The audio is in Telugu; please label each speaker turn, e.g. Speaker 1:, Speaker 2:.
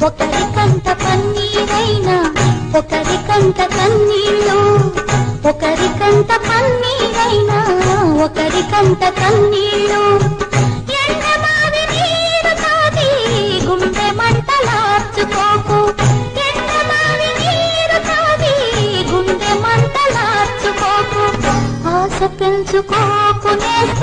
Speaker 1: ఒకరి కంట పన్నీరైనా ఒకరి కంట కన్నీళ్ళు, ఒకరి కంట పన్నీరైనా ఒకరి కంట కన్నీళ్ళు. ఎండమావి నీరు తాగి గుండె మంటలార్చుకోకు, ఎండమావి నీరు తాగి గుండె మంటలార్చుకోకు. ఆశ పెంచుకోకు నేస్తం